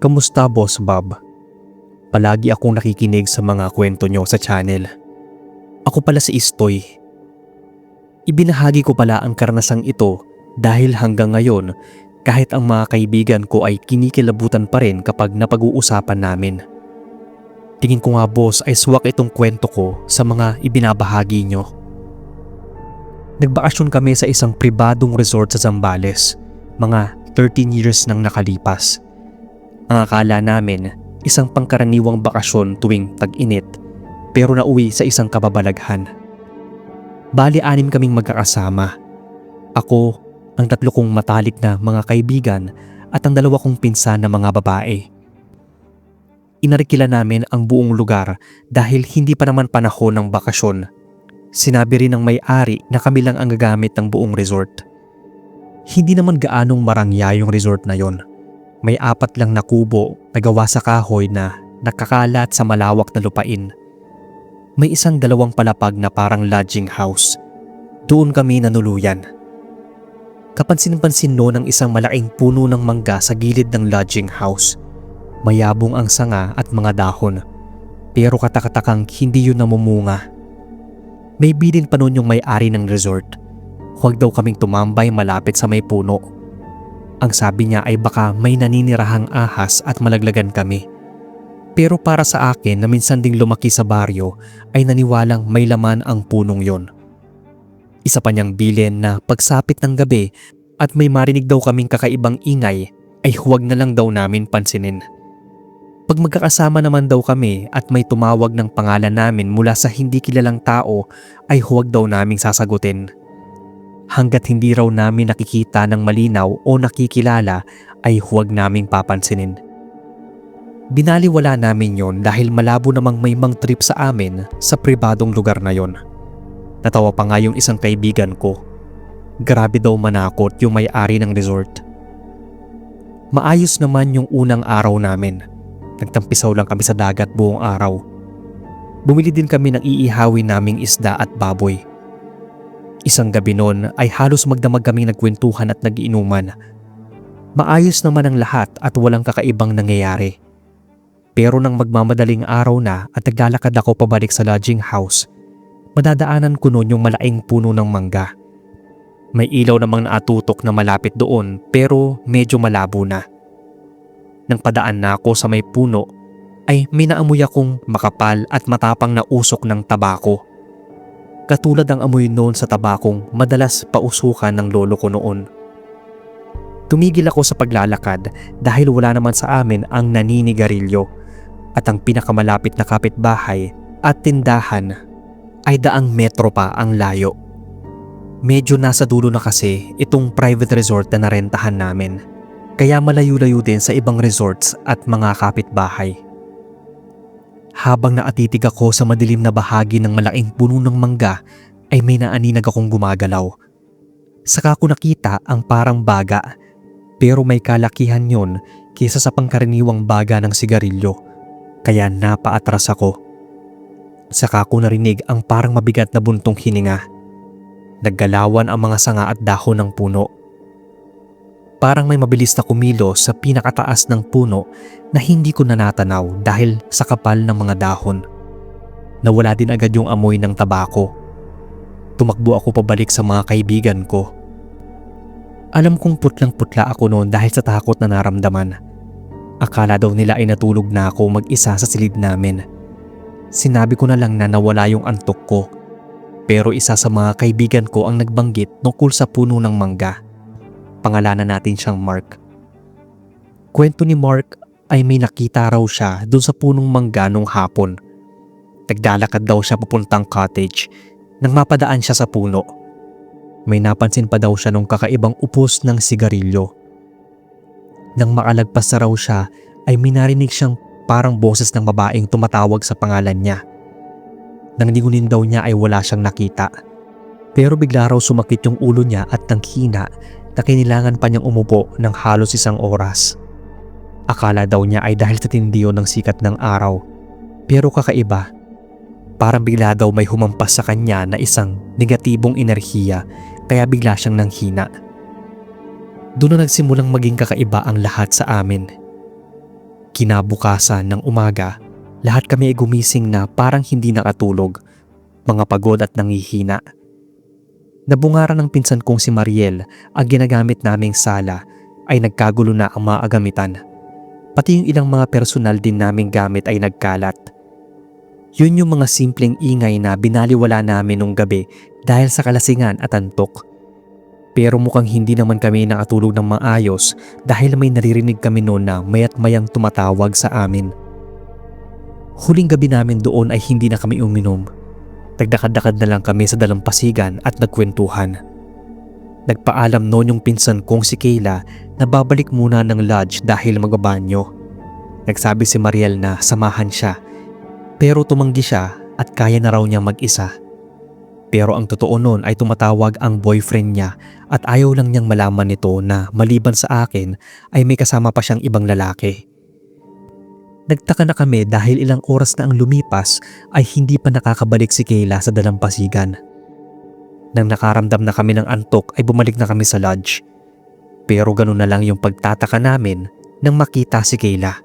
Kamusta, Boss Bob? Palagi akong nakikinig sa mga kwento nyo sa channel. Ako pala si Istoy. Ibinahagi ko pala ang karanasang ito dahil hanggang ngayon kahit ang mga kaibigan ko ay kinikilabutan pa rin kapag napag-uusapan namin. Tingin ko nga, boss, ay swak itong kwento ko sa mga ibinabahagi nyo. Nagbakasyon kami sa isang pribadong resort sa Zambales, mga 13 years nang nakalipas. Ang akala namin, isang pangkaraniwang bakasyon tuwing tag-init, pero nauwi sa isang kababalaghan. Bali 6 kaming magkakasama. Ako, ang 3 kong matalik na mga kaibigan at ang 2 kong pinsan na mga babae. Inarikila namin ang buong lugar dahil hindi pa naman panahon ng bakasyon. Sinabi rin ng may-ari na kami lang ang gagamit ng buong resort. Hindi naman gaanong marangya yung resort na yon. May 4 lang na kubo na gawa sa kahoy na nakakalat sa malawak na lupain. May isang 2 palapag na parang lodging house. Doon kami nanuluyan. Kapansin-pansin no ng isang malaking puno ng mangga sa gilid ng lodging house. Mayabong ang sanga at mga dahon, pero katakatakang hindi yun namumunga. May bilin pa noon yung may-ari ng resort. Huwag daw kaming tumambay malapit sa may puno. Ang sabi niya ay baka may naninirahang ahas at malaglagan kami. Pero para sa akin na minsan ding lumaki sa baryo ay naniwalang may laman ang punong yon. Isa pa niyang bilin na pagsapit ng gabi at may marinig daw kaming kakaibang ingay ay huwag na lang daw namin pansinin. Pag magkakasama naman daw kami at may tumawag ng pangalan namin mula sa hindi kilalang tao ay huwag daw naming sasagutin. Hanggat hindi raw namin nakikita ng malinaw o nakikilala ay huwag naming papansinin. Binaliwala namin yon dahil malabo namang may mang trip sa amin sa pribadong lugar na yon. Natawa pa nga yung isang kaibigan ko. Grabe daw manakot yung may-ari ng resort. Maayos naman yung unang araw namin. Nagtampisaw lang kami sa dagat buong araw. Bumili din kami ng iihawin naming isda at baboy. Isang gabi noon ay halos magdamag kaming nagkwentuhan at nagiinuman. Maayos naman ang lahat at walang kakaibang nangyayari. Pero nang magmamadaling araw na at naglalakad ako pabalik sa lodging house, madadaanan ko noon yung malaking puno ng mangga. May ilaw namang naatutok na malapit doon pero medyo malabo na. Nang padaan na ako sa may puno, ay may naamoy akong makapal at matapang na usok ng tabako. Katulad ang amoy noon sa tabakong madalas pausukan ng lolo ko noon. Tumigil ako sa paglalakad dahil wala naman sa amin ang naninigarilyo at ang pinakamalapit na kapitbahay at tindahan ay daang metro pa ang layo. Medyo nasa dulo na kasi itong private resort na narentahan namin. Kaya malayo-layo din sa ibang resorts at mga kapitbahay. Habang naatitig ako sa madilim na bahagi ng malaking puno ng mangga ay may naaninag akong gumagalaw. Saka ko nakita ang parang baga pero may kalakihan yon kaysa sa pangkaraniwang baga ng sigarilyo kaya napaatras ako. Saka ko narinig ang parang mabigat na buntong hininga. Naggalawan ang mga sanga at dahon ng puno. Parang may mabilis na kumilos sa pinakataas ng puno na hindi ko nanatanaw dahil sa kapal ng mga dahon. Nawala din agad yung amoy ng tabako. Tumakbo ako pabalik sa mga kaibigan ko. Alam kong putlang-putla ako noon dahil sa takot na naramdaman. Akala daw nila ay natulog na ako mag-isa sa silid namin. Sinabi ko na lang na nawala yung antok ko. Pero isa sa mga kaibigan ko ang nagbanggit tungkol sa puno ng mangga. Pangalanan natin siyang Mark. Kwento ni Mark ay may nakita raw siya doon sa punong mangga nung hapon. Naglalakad daw siya papuntang cottage nang mapadaan siya sa puno. May napansin pa daw siya nung kakaibang upos ng sigarilyo. Nang makalagpas na raw siya ay may narinig siyang parang boses ng babaeng tumatawag sa pangalan niya. Nang lingunin daw niya ay wala siyang nakita. Pero bigla raw sumakit yung ulo niya at nanghina na kailangan pa niyang umupo ng halos 1 oras. Akala daw niya ay dahil sa tindiyo ng sikat ng araw. Pero kakaiba, parang bigla daw may humampas sa kanya na isang negatibong enerhiya kaya bigla siyang nanghina. Doon na nagsimulang maging kakaiba ang lahat sa amin. Kinabukasan ng umaga, lahat kami ay gumising na parang hindi nakatulog, mga pagod at nangihina. Nabungaran ng pinsan kong si Mariel, ang ginagamit naming sala ay nagkagulo na ang mga agamitan. Pati yung ilang mga personal din naming gamit ay nagkalat. Yun yung mga simpleng ingay na binaliwala namin nung gabi dahil sa kalasingan at antok. Pero mukhang hindi naman kami nakatulog ng maayos dahil may naririnig kami noon na maya't mayang tumatawag sa amin. Huling gabi namin doon ay hindi na kami uminom. Nagdakad-dakad na lang kami sa dalampasigan at nagkwentuhan. Nagpaalam noon yung pinsan kong si Kayla na babalik muna ng lodge dahil magbabanyo. Nagsabi si Mariel na samahan siya, pero tumanggi siya at kaya na raw niya mag-isa. Pero ang totoo noon ay tumatawag ang boyfriend niya at ayaw lang niyang malaman nito na maliban sa akin ay may kasama pa siyang ibang lalaki. Nagtaka na kami dahil ilang oras na ang lumipas ay hindi pa nakakabalik si Kayla sa dalampasigan. Nang nakaramdam na kami ng antok ay bumalik na kami sa lodge. Pero ganun na lang yung pagtataka namin nang makita si Kayla.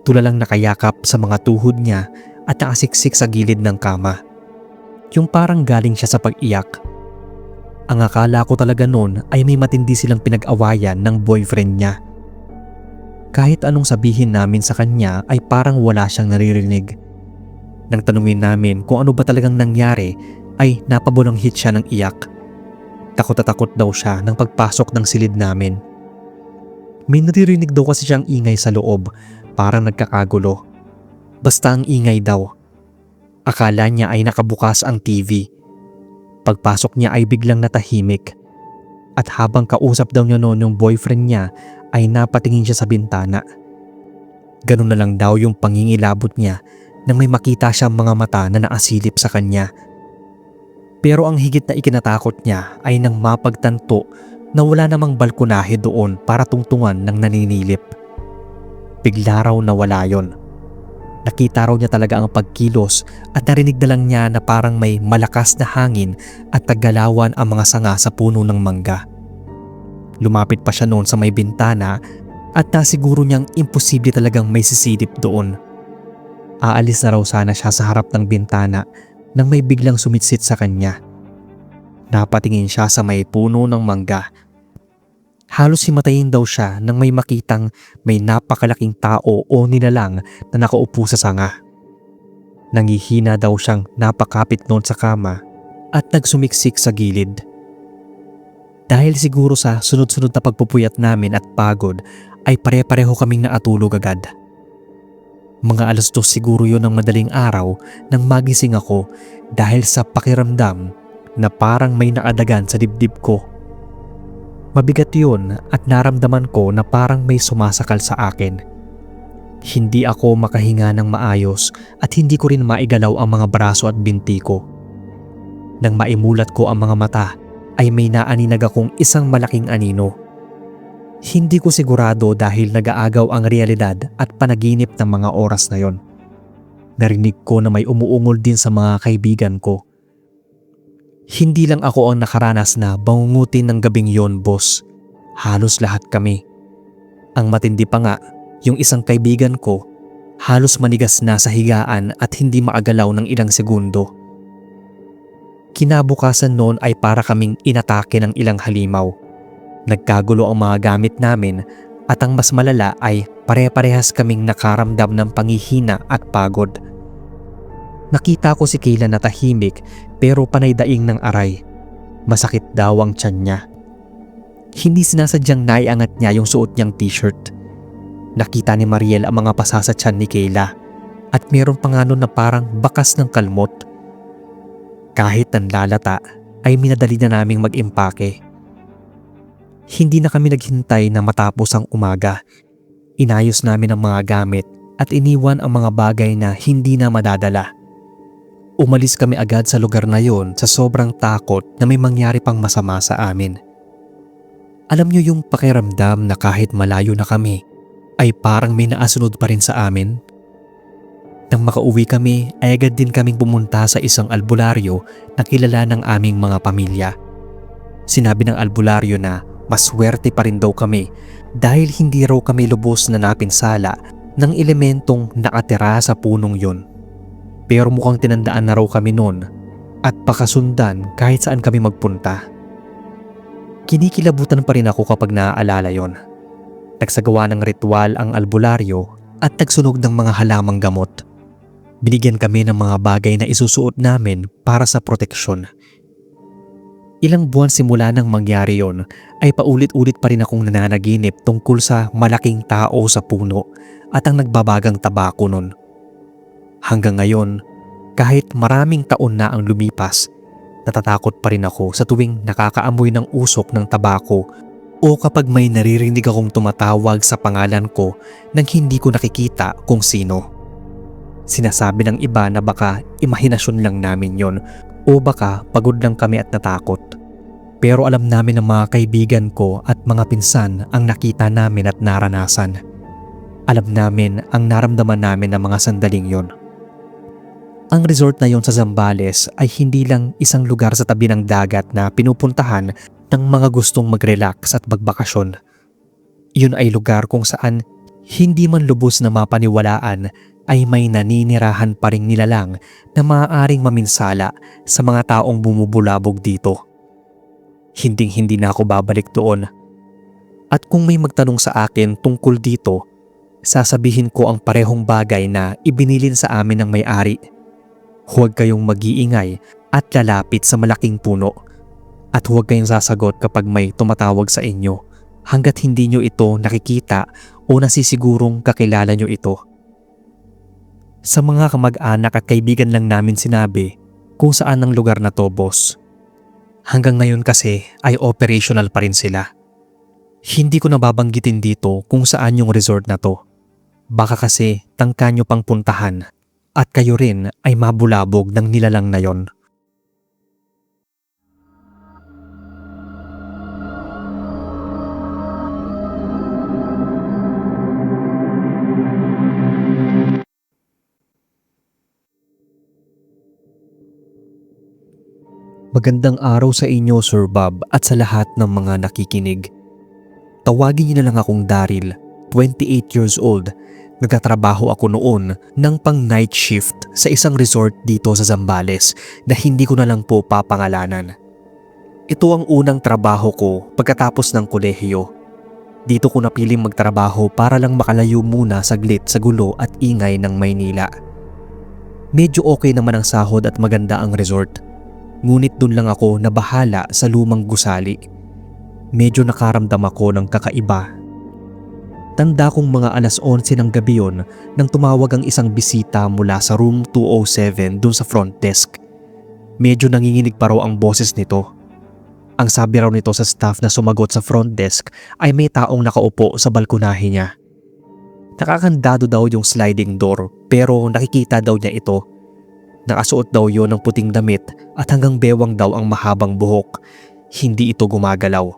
Tulalang nakayakap sa mga tuhod niya at nakasiksik sa gilid ng kama. Yung parang galing siya sa pag-iyak. Ang akala ko talaga noon ay may matindi silang pinag-awayan ng boyfriend niya. Kahit anong sabihin namin sa kanya ay parang wala siyang naririnig. Nang tanungin namin kung ano ba talagang nangyari ay napabulanghit siya ng iyak. Takot na takot daw siya nang pagpasok ng silid namin. May naririnig daw kasi siyang ingay sa loob, parang nagkakagulo. Basta ang ingay daw. Akala niya ay nakabukas ang TV. Pagpasok niya ay biglang natahimik. At habang kausap daw niya noon yung boyfriend niya ay napatingin siya sa bintana. Ganun na lang daw yung pangingilabot niya nang may makita siyang mga mata na naasilip sa kanya. Pero ang higit na ikinatakot niya ay nang mapagtanto na wala namang balkonahe doon para tungtungan ng naninilip. Bigla raw nawala yon. Nakita raw niya talaga ang pagkilos at narinig na lang niya na parang may malakas na hangin at naggalawan ang mga sanga sa puno ng mangga. Lumapit pa siya noon sa may bintana at nasiguro niyang imposible talagang may sisilip doon. Aalis na raw sana siya sa harap ng bintana nang may biglang sumitsit sa kanya. Napatingin siya sa may puno ng mangga. Halos himatayin daw siya nang may makitang may napakalaking tao o nilalang na nakaupo sa sanga. Nangihina daw siyang napakapit noon sa kama at nagsumiksik sa gilid. Dahil siguro sa sunod-sunod na pagpupuyat namin at pagod ay pare-pareho kaming naatulog agad. Mga 2:00 siguro yun ng madaling araw nang magising ako dahil sa pakiramdam na parang may naadagan sa dibdib ko. Mabigat yun at naramdaman ko na parang may sumasakal sa akin. Hindi ako makahinga ng maayos at hindi ko rin maigalaw ang mga braso at binti ko. Nang maimulat ko ang mga mata ay may naaninag akong isang malaking anino. Hindi ko sigurado dahil nag-aagaw ang realidad at panaginip ng mga oras na yon. Narinig ko na may umuungol din sa mga kaibigan ko. Hindi lang ako ang nakaranas na bangungutin ng gabing yon, boss. Halos lahat kami. Ang matindi pa nga, yung isang kaibigan ko, halos manigas na sa higaan at hindi maagalaw ng ilang segundo. Kinabukasan noon ay para kaming inatake ng ilang halimaw. Nagkagulo ang mga gamit namin at ang mas malala ay pare-parehas kaming nakaramdam ng pangihina at pagod. Nakita ko si Kayla na tahimik pero panay daing ng aray. Masakit daw ang tiyan niya. Hindi sinasadyang naiangat niya yung suot niyang t-shirt. Nakita ni Mariel ang mga pasa sa tiyan ni Kayla at meron pa nga nun na parang bakas ng kalmot. Kahit nanlalata ay minadali na naming mag-impake. Hindi na kami naghintay na matapos ang umaga. Inayos namin ang mga gamit at iniwan ang mga bagay na hindi na madadala. Umalis kami agad sa lugar na yon sa sobrang takot na may mangyari pang masama sa amin. Alam niyo yung pakiramdam na kahit malayo na kami ay parang may naasunod pa rin sa amin? Nang makauwi kami ay agad din kaming pumunta sa isang albularyo na kilala ng aming mga pamilya. Sinabi ng albularyo na maswerte pa rin daw kami dahil hindi raw kami lubos na napinsala ng elementong nakatira sa punong yon. Pero mukhang tinandaan na raw kami noon at pakasundan kahit saan kami magpunta. Kinikilabutan pa rin ako kapag naaalala yon. Nagsagawa ng ritual ang albularyo at nagsunog ng mga halamang gamot. Binigyan kami ng mga bagay na isusuot namin para sa proteksyon. Ilang buwan simula nang mangyari yon ay paulit-ulit pa rin akong nananaginip tungkol sa malaking tao sa puno at ang nagbabagang tabako nun. Hanggang ngayon, kahit maraming taon na ang lumipas, natatakot pa rin ako sa tuwing nakakaamoy ng usok ng tabako o kapag may naririnig akong tumatawag sa pangalan ko nang hindi ko nakikita kung sino. Sinasabi ng iba na baka imahinasyon lang namin yon o baka pagod lang kami at natakot. Pero alam namin ng mga kaibigan ko at mga pinsan ang nakita namin at naranasan. Alam namin ang naramdaman namin ng mga sandaling yon. Ang resort na yon sa Zambales ay hindi lang isang lugar sa tabi ng dagat na pinupuntahan ng mga gustong mag-relax at magbakasyon. Yun ay lugar kung saan hindi man lubos na mapaniwalaan ay may naninirahan pa ring nilalang na maaaring maminsala sa mga taong bumubulabog dito. Hinding-hindi na ako babalik doon. At kung may magtanong sa akin tungkol dito, sasabihin ko ang parehong bagay na ibinilin sa amin ng may-ari. Huwag kayong mag-iingay at lalapit sa malaking puno. At huwag kayong sasagot kapag may tumatawag sa inyo hanggat hindi nyo ito nakikita o nasisigurong kakilala nyo ito. Sa mga kamag-anak at kaibigan lang namin sinabi kung saan ang lugar na to, boss. Hanggang ngayon kasi ay operational pa rin sila. Hindi ko nababanggitin dito kung saan yung resort na to. Baka kasi tangka nyo pang puntahan at kayo rin ay mabulabog ng nilalang na yon. Magandang araw sa inyo, Sir Bob, at sa lahat ng mga nakikinig. Tawagin niyo na lang akong Daryl, 28 years old. Nagtatrabaho ako noon ng pang night shift sa isang resort dito sa Zambales na hindi ko na lang po papangalanan. Ito ang unang trabaho ko pagkatapos ng kolehiyo. Dito ko napiling magtrabaho para lang makalayo muna saglit sa gulo at ingay ng Maynila. Medyo okay naman ang sahod at maganda ang resort. Ngunit dun lang ako nabahala sa lumang gusali. Medyo nakaramdam ako ng kakaiba. Tanda kong mga alas 11 ng gabi yon nang tumawag ang isang bisita mula sa room 207 dun sa front desk. Medyo nanginginig pa raw ang boses nito. Ang sabi raw nito sa staff na sumagot sa front desk ay may taong nakaupo sa balkonahe niya. Nakakandado daw yung sliding door pero nakikita daw niya ito. Nakasuot daw yon ng puting damit at hanggang bewang daw ang mahabang buhok. Hindi ito gumagalaw.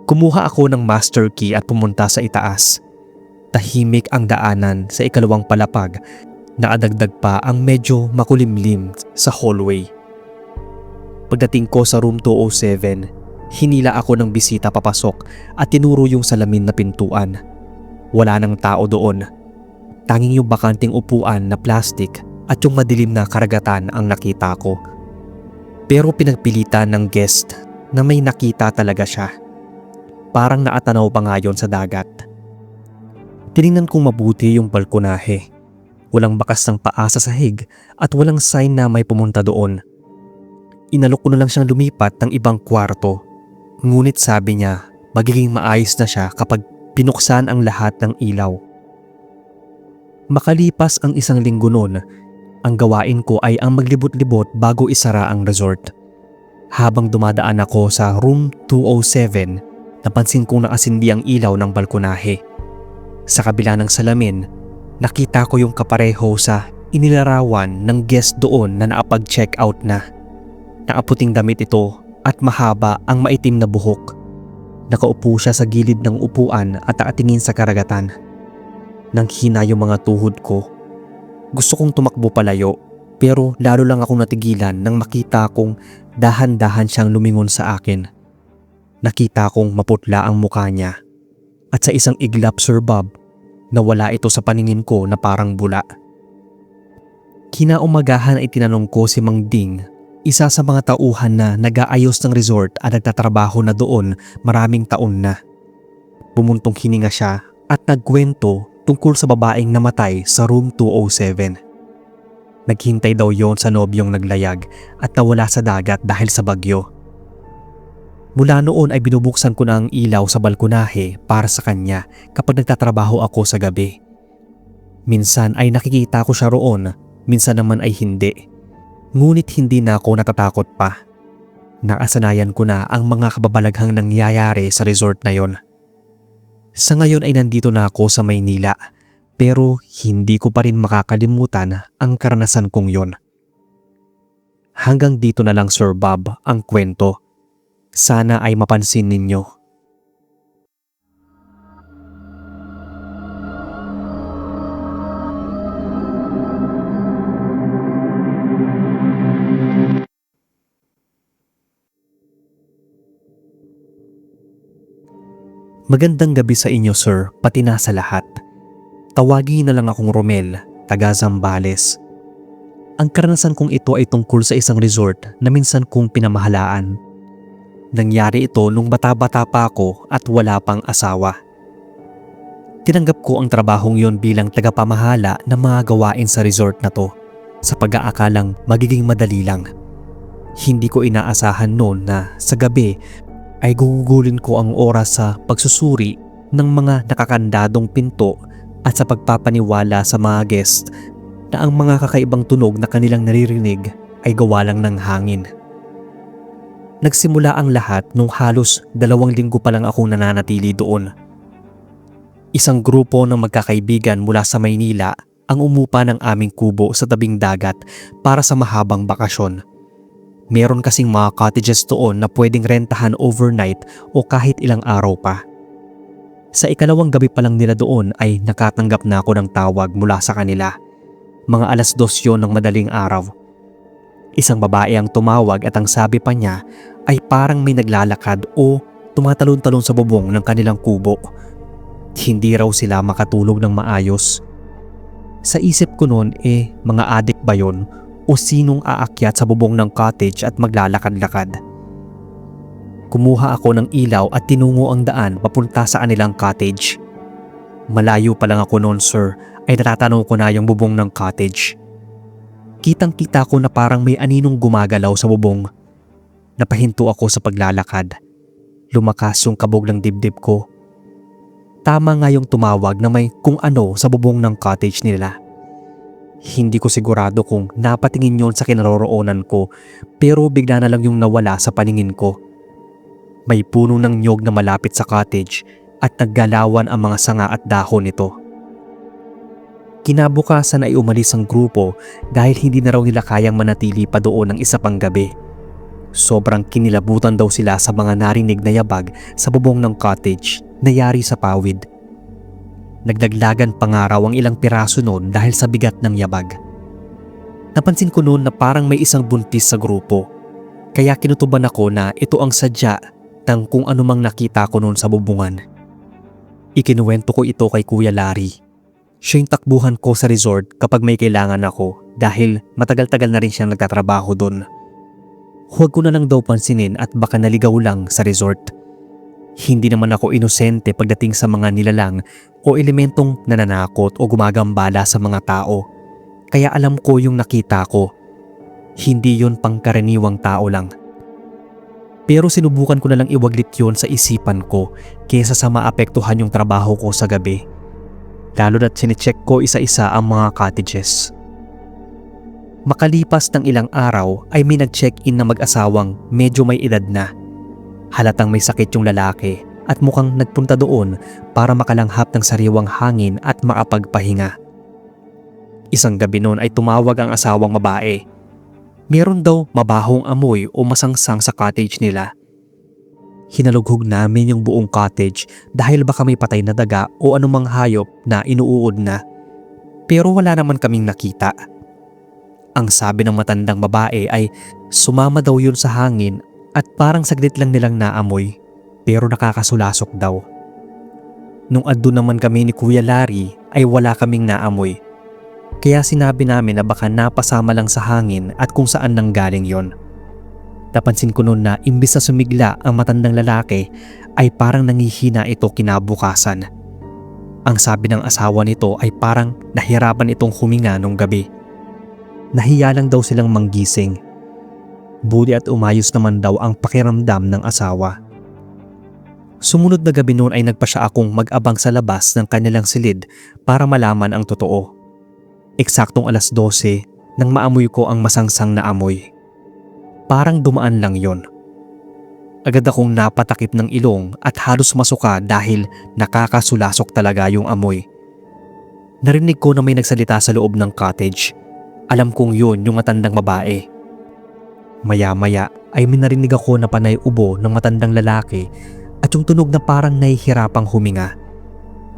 Kumuha ako ng master key at pumunta sa itaas. Tahimik ang daanan sa ikalawang palapag. Nakadagdag pa ang medyo makulimlim sa hallway. Pagdating ko sa room 207, hinila ako ng bisita papasok at tinuro yung salamin na pintuan. Wala nang tao doon. Tanging yung bakanting upuan na plastic at yung madilim na karagatan ang nakita ko. Pero pinagpilitan ng guest na may nakita talaga siya. Parang naatanaw pa nga yon sa dagat. Tiningnan kong mabuti yung balkonahe. Walang bakas ng paa sa sahig at walang sign na may pumunta doon. Inalok ko na lang siyang lumipat ng ibang kwarto. Ngunit sabi niya, magiging maayos na siya kapag pinuksan ang lahat ng ilaw. Makalipas ang isang linggo noon, ang gawain ko ay ang maglibot-libot bago isara ang resort. Habang dumadaan ako sa room 207, napansin kong nakasindi ang ilaw ng balkonahe. Sa kabila ng salamin, nakita ko yung kapareho sa inilarawan ng guest doon na nakapag-check out na. Nakaputing damit ito at mahaba ang maitim na buhok. Nakaupo siya sa gilid ng upuan at nakatingin sa karagatan. Nang hina yung mga tuhod ko, gusto kong tumakbo palayo pero lalo lang akong natigilan nang makita kong dahan-dahan siyang lumingon sa akin. Nakita kong maputla ang mukha niya at sa isang iglap, Sir Bob, Nawala ito sa paningin ko na parang bula. Kinaumagahan ay tinanong ko si Mang Ding, isa sa mga tauhan na nag-aayos ng resort at nagtatrabaho na doon maraming taon na. Bumuntong hininga siya at nagkwento tungkol sa babaeng namatay sa room 207. Naghintay daw yon sa nobyong naglayag at nawala sa dagat dahil sa bagyo. Mula noon ay binubuksan ko na ang ilaw sa balkonahe para sa kanya kapag nagtatrabaho ako sa gabi. Minsan ay nakikita ko siya roon, minsan naman ay hindi. Ngunit hindi na ako natatakot pa. Nakasanayan ko na ang mga kababalaghang nangyayari sa resort na yon. Sa ngayon ay nandito na ako sa Maynila, pero hindi ko pa rin makakalimutan ang karanasan kong yon. Hanggang dito na lang, Sir Bob, ang kwento. Sana ay mapansin ninyo. Magandang gabi sa inyo, sir, pati na sa lahat. Tawagin na lang akong Romel, taga Zambales. Ang karanasan kong ito ay tungkol sa isang resort na minsan kong pinamahalaan. Nangyari ito nung bata-bata pa ako at wala pang asawa. Tinanggap ko ang trabahong yon bilang tagapamahala ng mga gawain sa resort na to, sa pag-aakalang magiging madali lang. Hindi ko inaasahan noon na sa gabi ay gugugulin ko ang oras sa pagsusuri ng mga nakakandadong pinto at sa pagpapaniwala sa mga guest na ang mga kakaibang tunog na kanilang naririnig ay gawa lang ng hangin. Nagsimula ang lahat nung halos 2 linggo pa lang akong nananatili doon. Isang grupo ng magkakaibigan mula sa Maynila ang umupa ng aming kubo sa tabing dagat para sa mahabang bakasyon. Meron kasing mga cottages doon na pwedeng rentahan overnight o kahit ilang araw pa. Sa ikalawang gabi pa lang nila doon ay nakatanggap na ako ng tawag mula sa kanila. Mga 2:00 yon ng madaling araw. Isang babae ang tumawag at ang sabi pa niya ay parang may naglalakad o tumatalon-talon sa bubong ng kanilang kubo. Hindi raw sila makatulog ng maayos. Sa isip ko noon mga adik ba yon o sinong aakyat sa bubong ng cottage at maglalakad-lakad. Kumuha ako ng ilaw at tinungo ang daan papunta sa kanilang cottage. Malayo pa lang ako noon, sir, ay natatanaw ko na yung bubong ng cottage. Kitang-kita ko na parang may aninong gumagalaw sa bubong. Napahinto ako sa paglalakad. Lumakas yung kabog ng dibdib ko. Tama nga yung tumawag na may kung ano sa bubong ng cottage nila. Hindi ko sigurado kung napatingin yon sa kinaroroonan ko, pero bigla na lang yung nawala sa paningin ko. May puno ng nyog na malapit sa cottage at naggalawan ang mga sanga at dahon nito. Kinabukasan ay umalis ang grupo dahil hindi na raw nila kayang manatili pa doon ng isa pang gabi. Sobrang kinilabutan daw sila sa mga narinig na yabag sa bubong ng cottage na yari sa pawid. Nagdaglagan pa nga raw ang ilang piraso noon dahil sa bigat ng yabag. Napansin ko noon na parang may isang buntis sa grupo, kaya kinutuban ako na ito ang sadya ng kung anumang nakita ko noon sa bubungan. Ikinuwento ko ito kay Kuya Larry. Siya yung takbuhan ko sa resort kapag may kailangan ako dahil matagal-tagal na rin siyang nagtatrabaho doon. Huwag ko na lang daw pansinin at baka naligaw lang sa resort. Hindi naman ako inosente pagdating sa mga nilalang o elementong nananakot o gumagambala sa mga tao. Kaya alam ko yung nakita ko. Hindi yun pangkaraniwang tao lang. Pero sinubukan ko na lang iwaglit yun sa isipan ko kaysa sa maapektuhan yung trabaho ko sa gabi. Lalo na't sinicheck ko isa-isa ang mga cottages. Makalipas ng ilang araw ay may nag-check-in na mag-asawang medyo may edad na. Halatang may sakit yung lalaki at mukhang nagpunta doon para makalanghap ng sariwang hangin at makapagpahinga. Isang gabi noon ay tumawag ang asawang babae. Meron daw mabahong amoy o masangsang sa cottage nila. Hinalughog namin yung buong cottage dahil baka may patay na daga o anumang hayop na inuuod na. Pero wala naman kaming nakita. Ang sabi ng matandang babae ay sumama daw yun sa hangin at parang saglit lang nilang naamoy pero nakakasulasok daw. Nung adto naman kami ni Kuya Larry ay wala kaming naamoy. Kaya sinabi namin na baka napasama lang sa hangin at kung saan nanggaling yon. Napansin ko noon na imbis na sumigla ang matandang lalaki ay parang nangihina ito kinabukasan. Ang sabi ng asawa nito ay parang nahirapan itong huminga nung gabi. Nahiya lang daw silang manggising. Buti at umayos naman daw ang pakiramdam ng asawa. Sumunod na gabi noon ay nagpa siya akong mag-abang sa labas ng kanilang silid para malaman ang totoo. Eksaktong alas 12 nang maamoy ko ang masangsang na amoy. Parang dumaan lang yon. Agad akong napatakip ng ilong at halos masuka dahil nakakasulasok talaga yung amoy. Narinig ko na may nagsalita sa loob ng cottage. Alam kong yun yung matandang babae. Maya-maya ay minarinig ako na panay ubo ng matandang lalaki at yung tunog na parang nahihirapang huminga.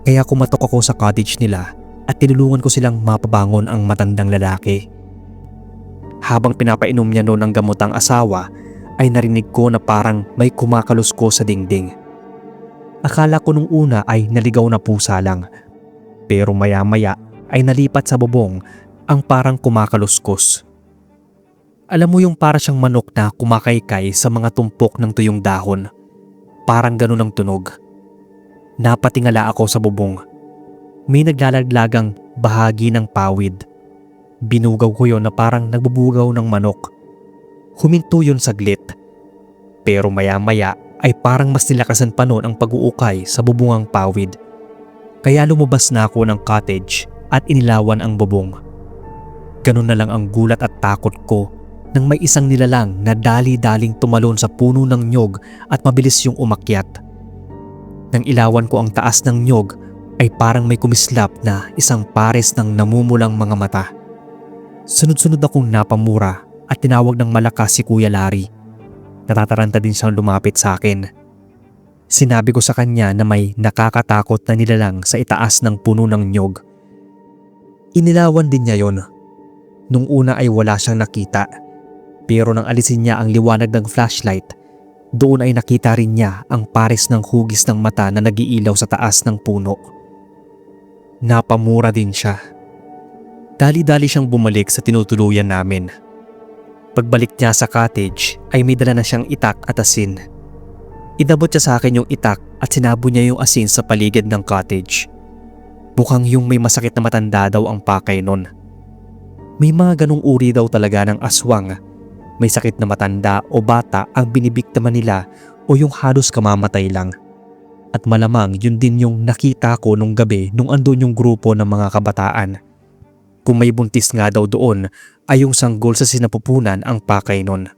Kaya kumatok ako sa cottage nila at tinulungan ko silang mapabangon ang matandang lalaki. Habang pinapainom niya noon ang gamot ang asawa, ay narinig ko na parang may kumakalusko sa dingding. Akala ko nung una ay naligaw na pusa lang, pero maya-maya ay nalipat sa bubong ang parang kumakaluskos. Alam mo yung para siyang manok na kumakaykay sa mga tumpok ng tuyong dahon. Parang ganun ang tunog. Napatingala ako sa bubong. May naglalaglagang bahagi ng pawid. Binugaw ko yon na parang nagbubugaw ng manok. Huminto yun saglit. Pero maya-maya ay parang mas nilakasan pa noon ang pag-uukay sa bubungang pawid. Kaya lumabas na ako ng cottage at inilawan ang bubong. Ganun na lang ang gulat at takot ko nang may isang nilalang na dali-daling tumalon sa puno ng nyog at mabilis yung umakyat. Nang ilawan ko ang taas ng nyog ay parang may kumislap na isang pares ng namumulang mga mata. Sunod-sunod akong napamura at tinawag ng malakas si Kuya Larry. Natataranta din siyang lumapit sa akin. Sinabi ko sa kanya na may nakakatakot na nilalang sa itaas ng puno ng nyog. Inilawan din niya yon. Nung una ay wala siyang nakita. Pero nang alisin niya ang liwanag ng flashlight, doon ay nakita rin niya ang pares ng hugis ng mata na nagiilaw sa taas ng puno. Napamura din siya. Dali-dali siyang bumalik sa tinutuluyan namin. Pagbalik niya sa cottage ay may dala na siyang itak at asin. Inabot niya sa akin yung itak at sinabo niya yung asin sa paligid ng cottage. Mukhang yung may masakit na matanda daw ang pakay nun. May mga ganong uri daw talaga ng aswang. May sakit na matanda o bata ang binibiktima nila o yung halos kamamatay lang. At malamang yun din yung nakita ko nung gabi nung andun yung grupo ng mga kabataan. Kung may buntis nga daw doon ay yung sanggol sa sinapupunan ang pakay nun.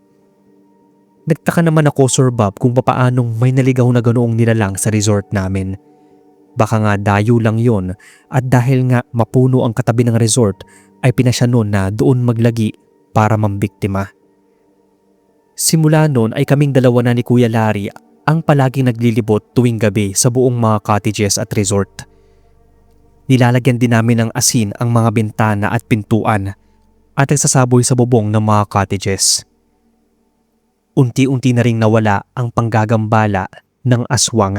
Nagtaka naman ako, Sir Bob, kung papaanong may naligaw na ganoong nilalang sa resort namin. Baka nga dayo lang yon at dahil nga mapuno ang katabi ng resort ay pinasya nun na doon maglagi para mambiktima. Simula noon ay kaming dalawa na ni Kuya Larry ang palaging naglilibot tuwing gabi sa buong mga cottages at resort. Nilalagyan din namin ng asin ang mga bintana at pintuan at nagsasaboy sa bubong ng mga cottages. Unti-unti na ring nawala ang panggagambala ng aswang.